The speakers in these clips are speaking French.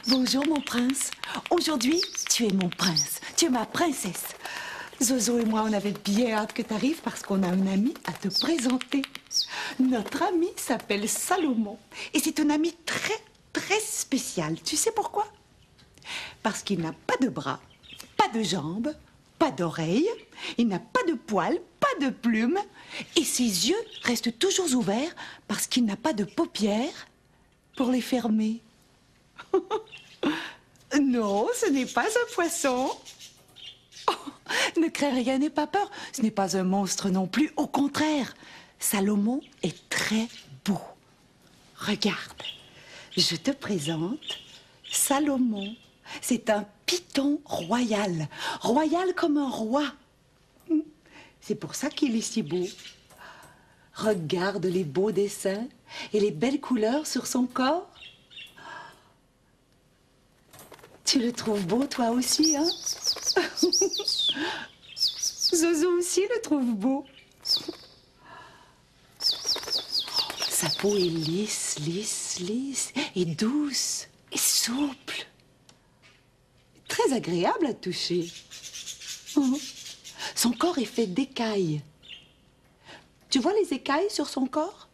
Bonjour mon prince. Aujourd'hui, tu es mon prince. Tu es ma princesse. Zozo et moi, on avait bien hâte que tu arrives parce qu'on a un ami à te présenter. Notre ami s'appelle Salomon. Et c'est un ami très, très spécial. Tu sais pourquoi? Parce qu'il n'a pas de bras, pas de jambes, pas d'oreilles. Il n'a pas de poils, pas de plumes. Et ses yeux restent toujours ouverts parce qu'il n'a pas de paupières pour les fermer. Non, ce n'est pas un poisson. Oh, ne crains rien, n'aie pas peur. Ce n'est pas un monstre non plus. Au contraire, Salomon est très beau. Regarde, je te présente Salomon. C'est un python royal. Royal comme un roi. C'est pour ça qu'il est si beau. Regarde les beaux dessins et les belles couleurs sur son corps. Tu le trouves beau, toi aussi, hein? Zozo aussi le trouve beau. Sa peau est lisse, lisse, lisse, et douce, et souple. Très agréable à toucher. Son corps est fait d'écailles. Tu vois les écailles sur son corps?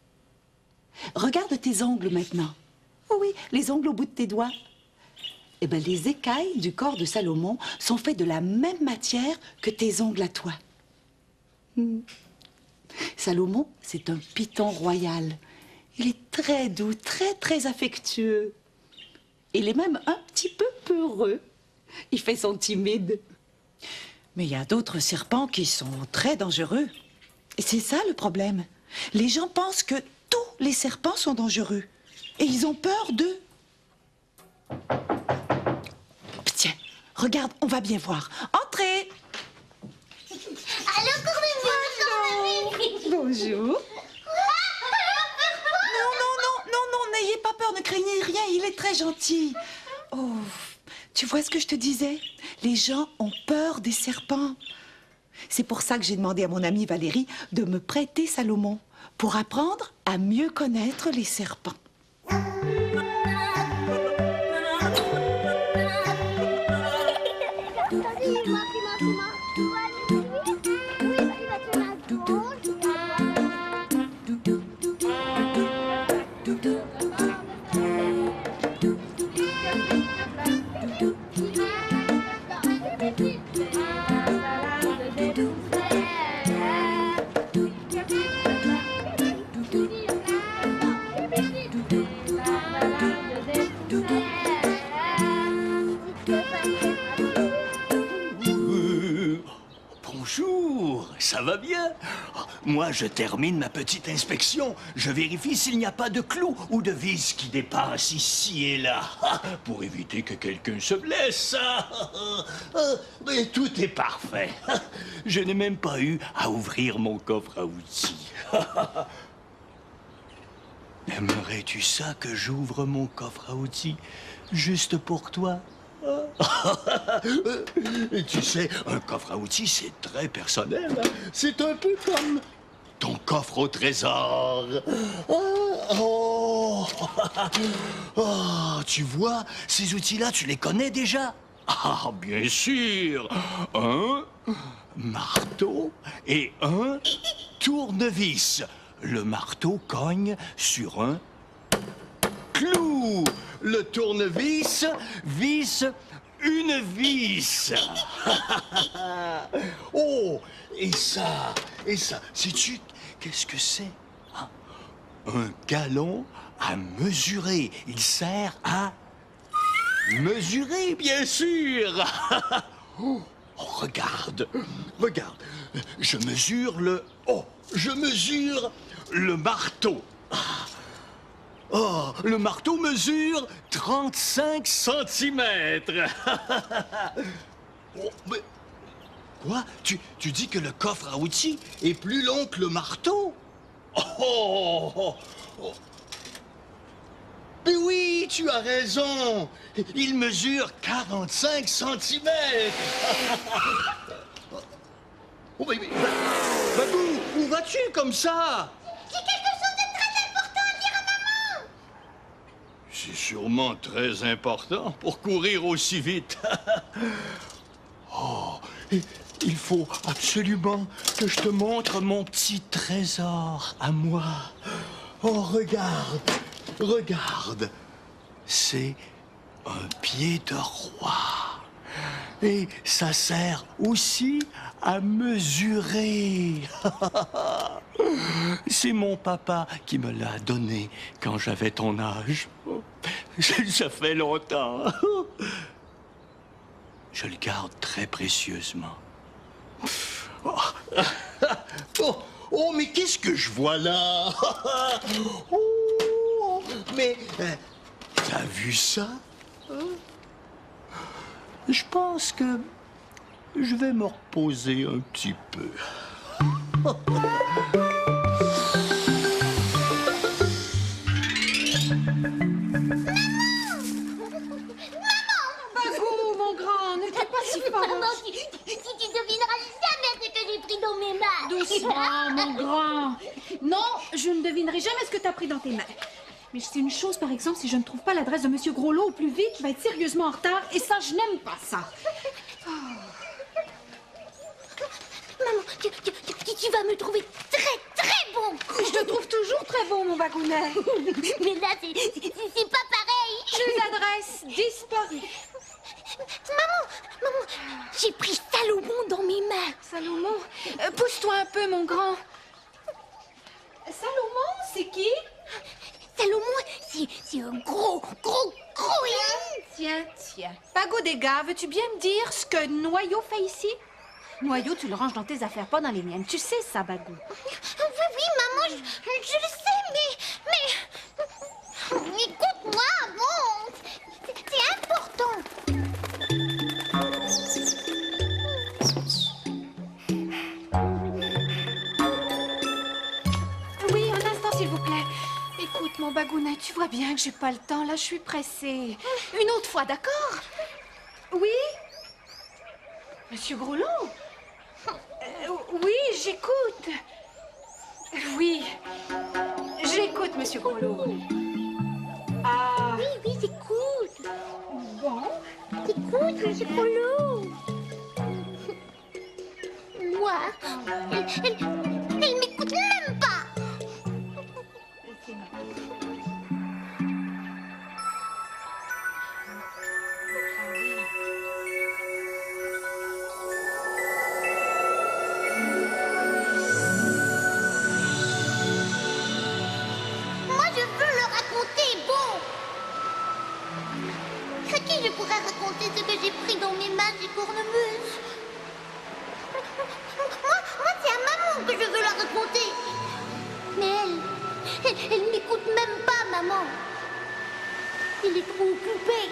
Regarde tes ongles maintenant. Oh oui, les ongles au bout de tes doigts. Eh bien, les écailles du corps de Salomon sont faites de la même matière que tes ongles à toi. Salomon, c'est un python royal. Il est très doux, très, très affectueux. Il est même un petit peu peureux. Il fait son timide. Mais il y a d'autres serpents qui sont très dangereux. Et c'est ça le problème. Les gens pensent que tous les serpents sont dangereux. Et ils ont peur d'eux. Tiens, regarde, on va bien voir. Entrez! Allô, Courbet. Bonjour. Non, n'ayez pas peur, ne craignez rien, il est très gentil. Oh, tu vois ce que je te disais? Les gens ont peur des serpents. C'est pour ça que j'ai demandé à mon amie Valérie de me prêter Salomon, pour apprendre à mieux connaître les serpents. Bonjour, ça va bien? Moi, je termine ma petite inspection. Je vérifie s'il n'y a pas de clous ou de vis qui dépassent ici et là, pour éviter que quelqu'un se blesse. Mais tout est parfait. Je n'ai même pas eu à ouvrir mon coffre à outils. Aimerais-tu ça que j'ouvre mon coffre à outils juste pour toi? Tu sais, un coffre à outils, c'est très personnel. Hein? C'est un peu comme ton coffre au trésor. Oh, tu vois, ces outils-là, tu les connais déjà? Ah, bien sûr. Un marteau et un tournevis. Le marteau cogne sur un clou. Le tournevis visse une vis. Oh, et ça, sais-tu qu'est-ce que c'est? Hein? Un galon à mesurer. Il sert à mesurer, bien sûr. Oh, regarde. Je mesure le marteau. Oh, le marteau mesure 35 centimètres. Oh, mais... Quoi? Tu dis que le coffre à outils est plus long que le marteau? Oh! Mais oui, tu as raison. Il mesure 45 centimètres. Oh, mais où vas-tu comme ça? C'est sûrement très important pour courir aussi vite. Oh, il faut absolument que je te montre mon petit trésor à moi. Oh, regarde, regarde. C'est un pied de roi. Et ça sert aussi à mesurer. C'est mon papa qui me l'a donné quand j'avais ton âge. Ça fait longtemps. Je le garde très précieusement. Oh, mais qu'est-ce que je vois là? Oh, mais t'as vu ça? Je pense que je vais me reposer un petit peu. Bagou, mon grand, ne t'es pas si fort. Maman, si tu devineras jamais ce que j'ai pris dans mes mains. Doucement, mon grand. Non, je ne devinerai jamais ce que t'as pris dans tes mains. Mais je sais une chose, par exemple, si je ne trouve pas l'adresse de Monsieur Groslot au plus vite, il va être sérieusement en retard, et ça, je n'aime pas ça. Maman, tu vas me trouver très bon. Je te trouve toujours très bon, mon bagounet. Mais là, c'est pas pareil. Une adresse disparue. Maman, j'ai pris Salomon dans mes mains. Salomon, pousse-toi un peu, mon grand. Salomon, c'est qui? Salomon, c'est un gros héros. Tiens. Bagou des gars, veux-tu bien me dire ce que Noyau fait ici? Noyau, tu le ranges dans tes affaires, pas dans les miennes. Tu sais ça, Bagou. Oui, maman, je le sais, mais... Écoute-moi, bon, c'est important. Oui, un instant, s'il vous plaît. Écoute, mon bagounet, tu vois bien que j'ai pas le temps, là, je suis pressée. Une autre fois, d'accord? Oui? Monsieur Groslot? Oui, j'écoute. Oui, j'écoute, Monsieur Groslot. Ah, Oui, j'écoute. bon. Écoute, monsieur Polo. Moi, elle m'écoute même pas. Moi, je veux le raconter, bon. À qui je pourrais raconter ce que j'ai pris dans mes mains chez Cornemuse? Moi, c'est à maman que je veux la raconter. Mais elle m'écoute même pas, maman. Elle est trop occupée.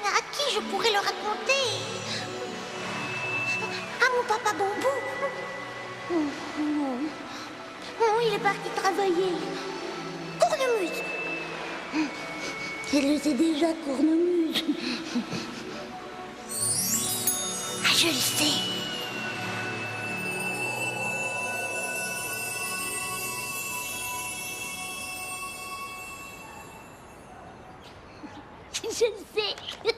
À qui je pourrais le raconter? À mon papa Bambou? Non. Non, il est parti travailler. Cornemuse. Elle le sait déjà, Cornemuse. Ah, je le sais. Je le sais. Je le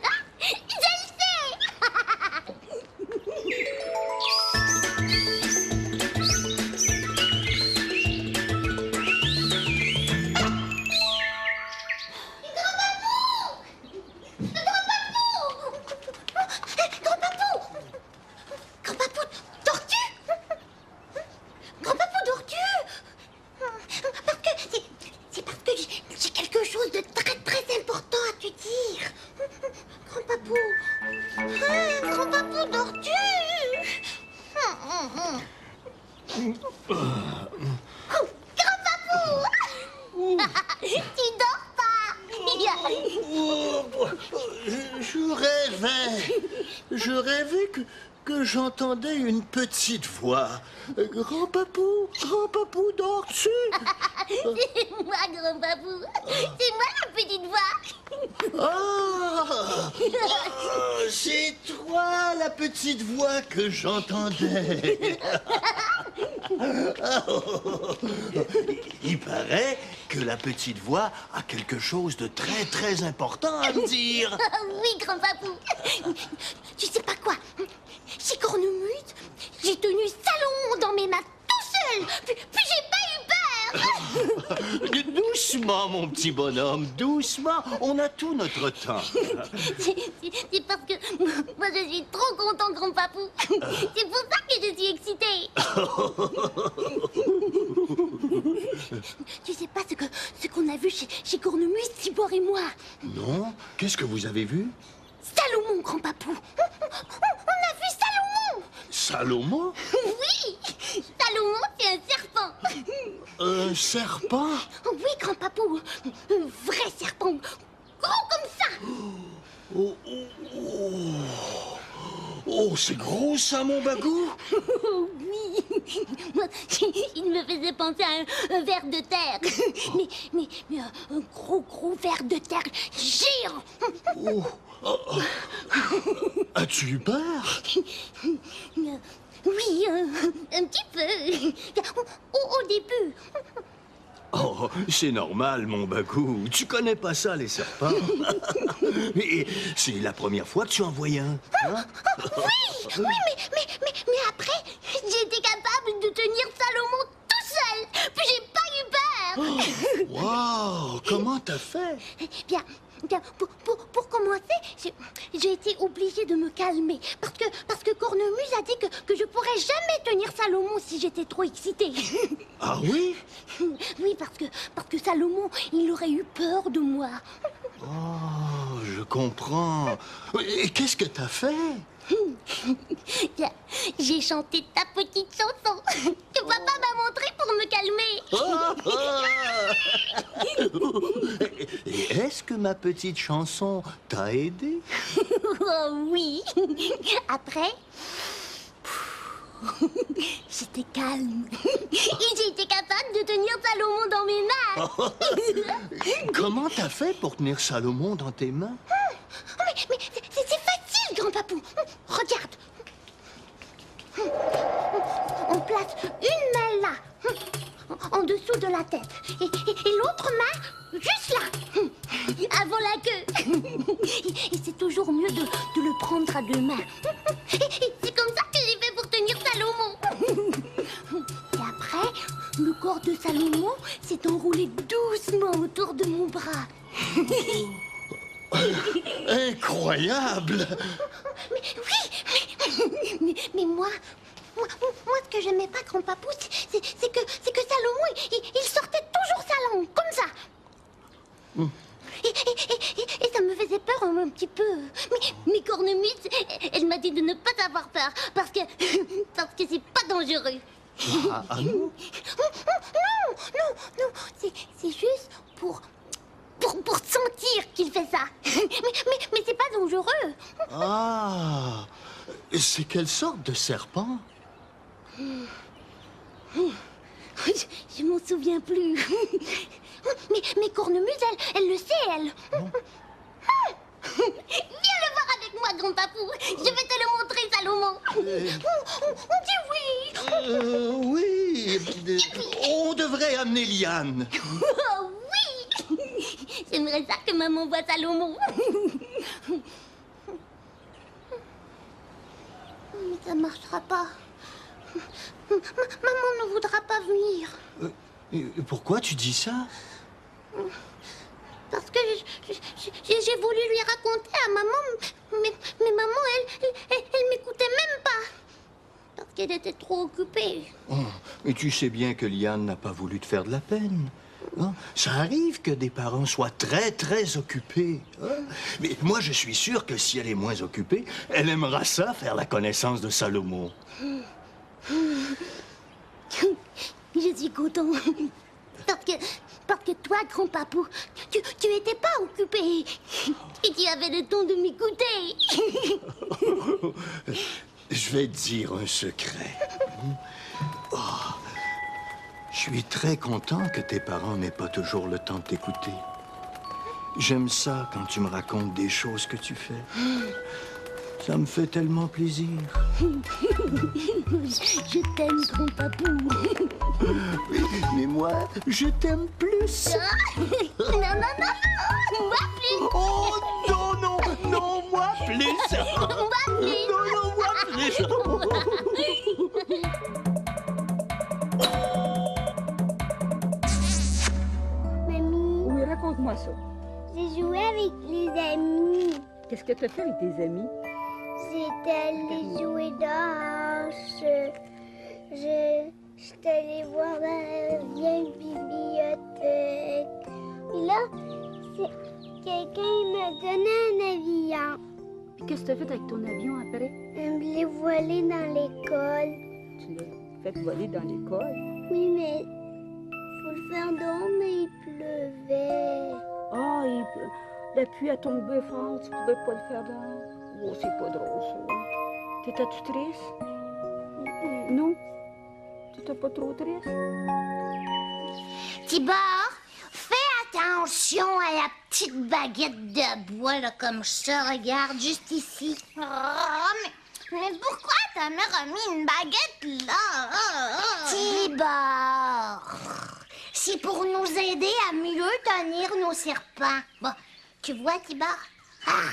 Grand-papou, tortue? Grand-papou, tortue? C'est parce que j'ai quelque chose de très important à te dire. Grand-papou. Grand-papou, tortue. Grand-papou. Tu dors pas. Je rêvais que j'entendais une petite voix. Grand-papou, dors-tu? C'est moi, grand-papou. C'est moi la petite voix. Ah, c'est toi la petite voix que j'entendais. Il paraît que la petite voix a quelque chose de très, très important à me dire. Oui, grand-papou. Tu sais pas quoi? Chez Cornemuse, j'ai tenu Salomon dans mes mains tout seul. Puis j'ai pas eu peur. Doucement, mon petit bonhomme, doucement. On a tout notre temps. C'est parce que moi, je suis trop content, grand-papou. C'est pour ça que je suis excitée. Tu sais pas ce qu'on a vu chez Cornemuse, Tibor et moi. Non? Qu'est-ce que vous avez vu? Salomon, grand-papou. On a vu Salomon. Salomon? Oui, Salomon, c'est un serpent. Un serpent? Oui, grand-papou. Un vrai serpent. Gros comme ça. Oh, oh, oh. Oh, c'est gros ça, mon bagou? Oui. Moi, il me faisait penser à un ver de terre. Mais un gros ver de terre géant. Oh. Oh, oh. As-tu eu peur? Oui, un petit peu. Au début. Oh, c'est normal, mon bagou. Tu connais pas ça, les serpents. Et c'est la première fois que tu en voyais un. Hein? Oui, mais après, j'ai été capable de tenir Salomon tout seul. Puis j'ai pas eu peur. Wow! Comment t'as fait? Bien, pour commencer, j'ai été obligée de me calmer. Parce que Cornemuse a dit que je pourrais jamais tenir Salomon si j'étais trop excitée. Ah oui? Oui, parce que Salomon, il aurait eu peur de moi. Oh, je comprends. Et qu'est-ce que t'as fait? Bien, j'ai chanté ta petite chanson que papa m'a montrée pour me calmer. Et est-ce que ma petite chanson t'a aidé? Oh oui. Après, j'étais calme. Et j'ai été capable de tenir Salomon dans mes mains. Comment t'as fait pour tenir Salomon dans tes mains? Mais c'est facile, grand-papou. Regarde. On place une main là, en dessous de la tête. Et l'autre main, juste là, avant la queue. Et c'est toujours mieux de le prendre à deux mains. Et c'est comme ça que j'ai fait pour tenir Salomon. Et après, le corps de Salomon s'est enroulé doucement autour de mon bras. Incroyable! Mais oui, mais moi, ce que j'aimais pas, grand-papou, c'est que Salomon, il sortait toujours sa langue, comme ça. Et ça me faisait peur un petit peu. Mais Cornemuse, elle m'a dit de ne pas avoir peur, parce que c'est pas dangereux. Ah non? Non, c'est juste pour sentir qu'il fait ça. Mais c'est pas dangereux. Ah! C'est quelle sorte de serpent? Je m'en souviens plus. Mais Cornemuse, elle le sait, elle. Viens le voir avec moi, grand-papou. Je vais te le montrer, Salomon. On dit oui. Oui. On devrait amener Liane. Oh oui. J'aimerais ça que maman voit Salomon. Mais ça marchera pas. Maman ne voudra pas venir. Pourquoi tu dis ça? Parce que j'ai voulu lui raconter à maman, mais maman, elle m'écoutait même pas. Parce qu'elle était trop occupée. Oh, et tu sais bien que Liane n'a pas voulu te faire de la peine. Hein? Ça arrive que des parents soient très, très occupés. Hein? Mais moi, je suis sûr que si elle est moins occupée, elle aimera ça, faire la connaissance de Salomon. Je suis content. Parce que toi, grand-papou, tu étais pas occupé. Et tu avais le temps de m'écouter. Je vais te dire un secret. Oh, je suis très content que tes parents n'aient pas toujours le temps de t'écouter. J'aime ça quand tu me racontes des choses que tu fais. Ça me fait tellement plaisir. Je t'aime, grand papou. Mais moi, je t'aime plus. Non, non, non, non. Moi plus. Oh non, non, non, moi plus. Moi plus. Non, non, moi plus. Mamie, Oui, raconte-moi ça. j'ai joué avec les amis. Qu'est-ce que tu as fait avec tes amis? J'étais allée jouer dehors. J'étais allée voir dans la vieille bibliothèque. Et là, quelqu'un m'a donné un avion. Puis qu'est-ce que tu as fait avec ton avion après? Je l'ai volé dans l'école. Tu l'as fait voler dans l'école. Oui, mais faut le faire dehors, mais il pleuvait. Ah, la pluie a tombé fort, tu pouvais pas le faire dehors. Oh, c'est pas drôle, ça. T'étais-tu triste? Non? T'étais pas trop triste? Tibor, fais attention à la petite baguette de bois, là, comme ça. Regarde, juste ici. Oh, mais pourquoi ta mère a mis une baguette là? Tibor, c'est pour nous aider à mieux tenir nos serpents. Bon, tu vois, Tibor? Ah,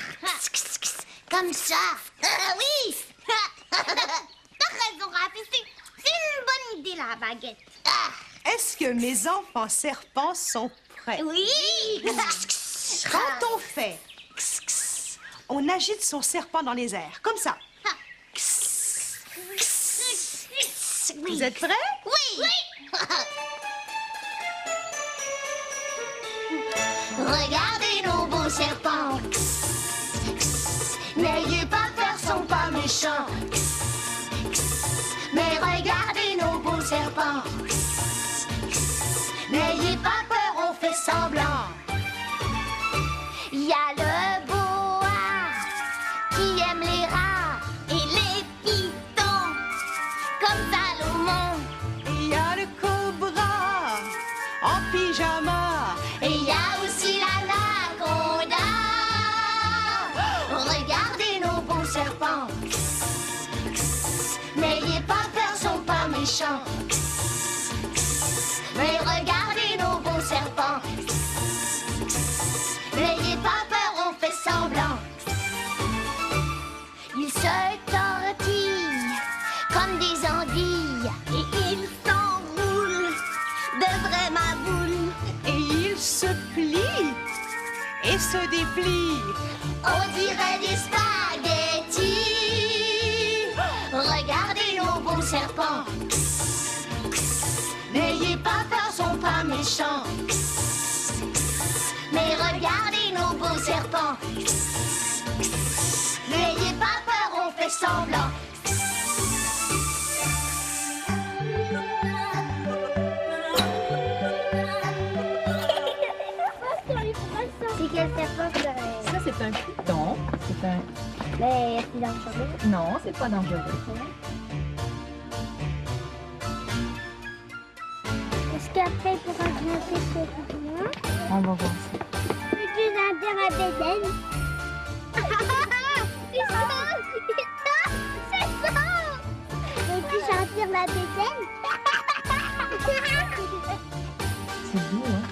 comme ça. Oui! T'as raison, Rafi. C'est une bonne idée, la baguette. Ah. Est-ce que mes enfants serpents sont prêts? Oui! Quand on fait on agite son serpent dans les airs, comme ça. Vous êtes prêts? Oui! Regardez nos beaux serpents. N'ayez pas peur, sont pas méchants. Mais regardez nos beaux serpents. N'ayez pas peur, on fait semblant. Il y a le boa qui aime les rats et les pitons, comme Salomon. Il y a le cobra en pyjama. Et il y a aussi l'anaconda. Regardez nos beaux serpents. N'ayez pas peur, sont pas méchants. Mais regardez nos beaux serpents. N'ayez pas peur, on fait semblant. Ils se tortillent comme des anguilles. Et ils s'enroulent de vraies maboules. Et il se plie et se déplie. On dirait des spaghettis. Regardez nos beaux serpents. N'ayez pas peur, sont pas méchants. Mais regardez nos beaux serpents. N'ayez pas peur, on fait semblant. C'est quel serpent que Ça, c'est un python. C'est un... Mais est-ce dangereux? Non, c'est pas dangereux. Est-ce qu'après il pourra grimper sur moi? On va voir ça. Peux-tu grimper ma bédaine? C'est ça! C'est ça! Peux-tu sentir ma bédaine? C'est doux, hein?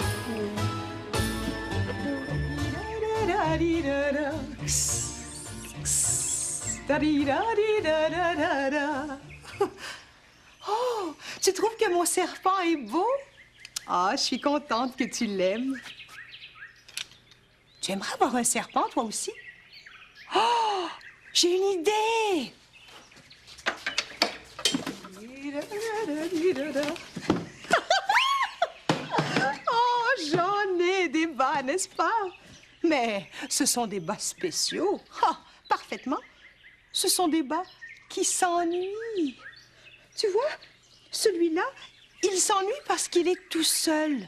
Oh, tu trouves que mon serpent est beau? Ah, je suis contente que tu l'aimes. Tu aimerais avoir un serpent, toi aussi? Oh, j'ai une idée! Oh, j'en ai des bas, n'est-ce pas? Mais ce sont des bas spéciaux. Ah, parfaitement. Ce sont des bas qui s'ennuient. Tu vois, celui-là, il s'ennuie parce qu'il est tout seul.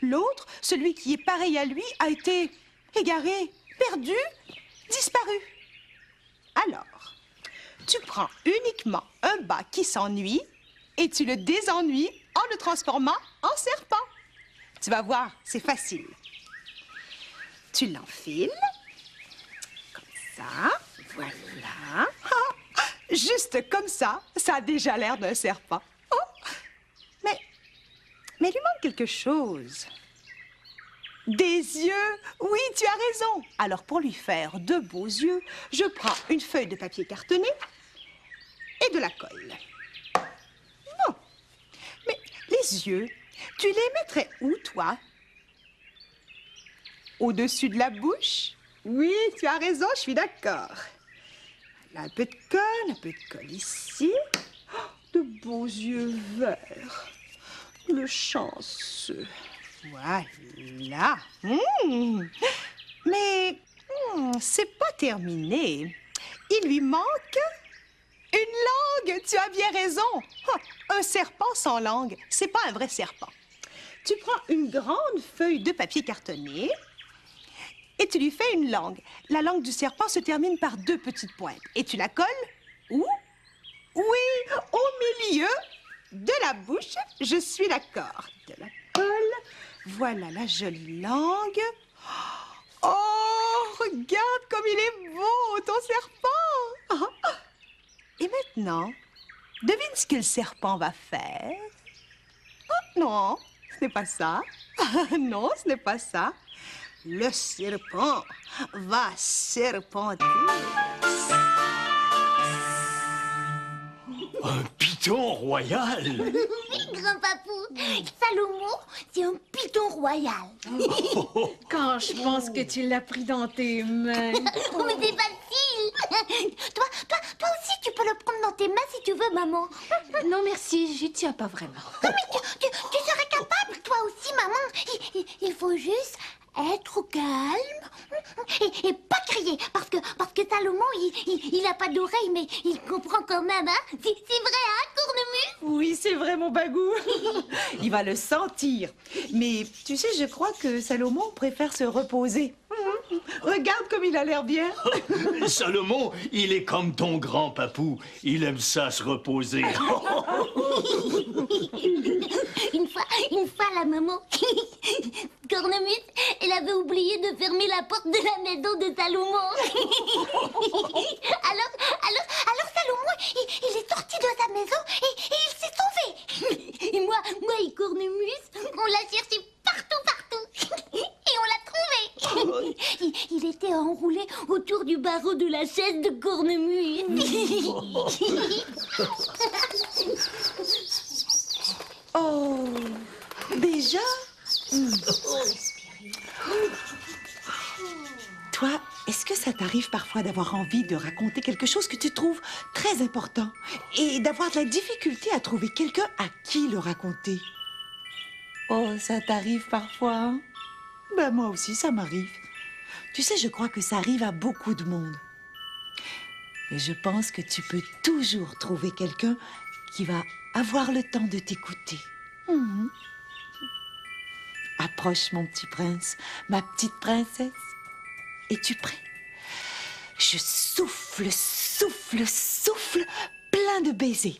L'autre, celui qui est pareil à lui, a été égaré, perdu, disparu. Alors, tu prends uniquement un bas qui s'ennuie et tu le désennuies en le transformant en serpent. Tu vas voir, c'est facile. Tu l'enfiles, comme ça, voilà. Juste comme ça a déjà l'air d'un serpent. Oh! Mais il lui manque quelque chose. Des yeux. Oui, tu as raison. Alors, pour lui faire de beaux yeux, je prends une feuille de papier cartonné et de la colle. Bon. Mais les yeux, tu les mettrais où, toi? Au-dessus de la bouche? Oui, tu as raison, je suis d'accord. Là, un peu de colle ici. Oh, de beaux yeux verts. Le chanceux. Voilà. Mais c'est pas terminé. Il lui manque une langue. Tu as bien raison. Oh, un serpent sans langue, c'est pas un vrai serpent. Tu prends une grande feuille de papier cartonné et tu lui fais une langue. La langue du serpent se termine par 2 petites pointes. Et tu la colles où? Oui, au milieu de la bouche. Je suis d'accord. De la colle. Voilà la jolie langue. Oh, regarde comme il est beau, ton serpent. Et maintenant, devine ce que le serpent va faire. Oh, non, ce n'est pas ça. Non, ce n'est pas ça. Le serpent va serpenter. Un python royal? Grand-papou, Salomon, c'est un python royal. Quand je pense que tu l'as pris dans tes mains. Oh, mais c'est facile. Toi aussi, tu peux le prendre dans tes mains si tu veux, maman. Non, merci, j'y tiens pas vraiment. Non, mais tu serais capable, toi aussi, maman. Il faut juste être au calme et pas crier. Parce que Salomon, il a pas d'oreille, mais il comprend quand même, hein. C'est vrai, hein, Cornemuse? Oui, c'est vrai, mon bagou. Il va le sentir. Mais tu sais, je crois que Salomon préfère se reposer. Regarde comme il a l'air bien. Salomon, il est comme ton grand papou. Il aime ça se reposer. Une fois, la maman, Cornemuse, elle avait oublié de fermer la porte de la maison de Salomon. Alors Salomon, il est sorti de sa maison et il s'est sauvé. Et moi et Cornemuse, on l'a cherché partout. Et on l'a trouvé. Il était enroulé autour du barreau de la chaise de Cornemuse. Oh, déjà? Toi, est-ce que ça t'arrive parfois d'avoir envie de raconter quelque chose que tu trouves très important et d'avoir de la difficulté à trouver quelqu'un à qui le raconter? Oh, ça t'arrive parfois, hein? Ben, moi aussi, ça m'arrive. Tu sais, je crois que ça arrive à beaucoup de monde. Mais je pense que tu peux toujours trouver quelqu'un qui va avoir le temps de t'écouter. Approche, mon petit prince, ma petite princesse. Es-tu prêt? Je souffle, plein de baisers.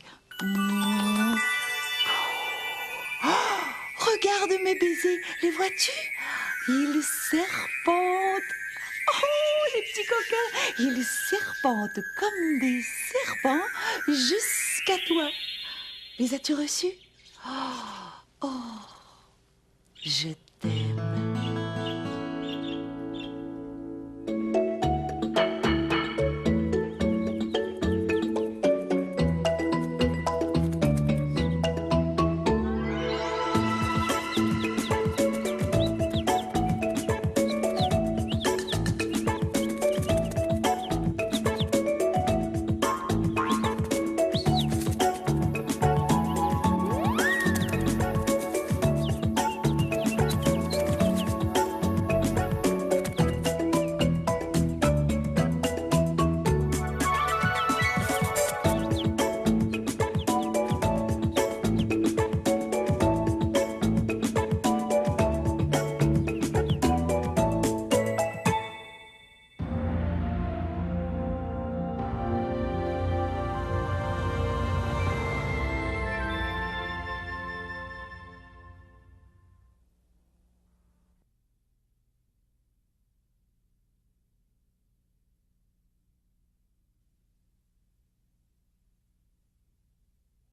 Oh, regarde mes baisers, les vois-tu? Ils serpentent. Oh, les petits coquins, ils serpentent comme des serpents jusqu'à toi. Les as-tu reçus? Oh, je t'aime.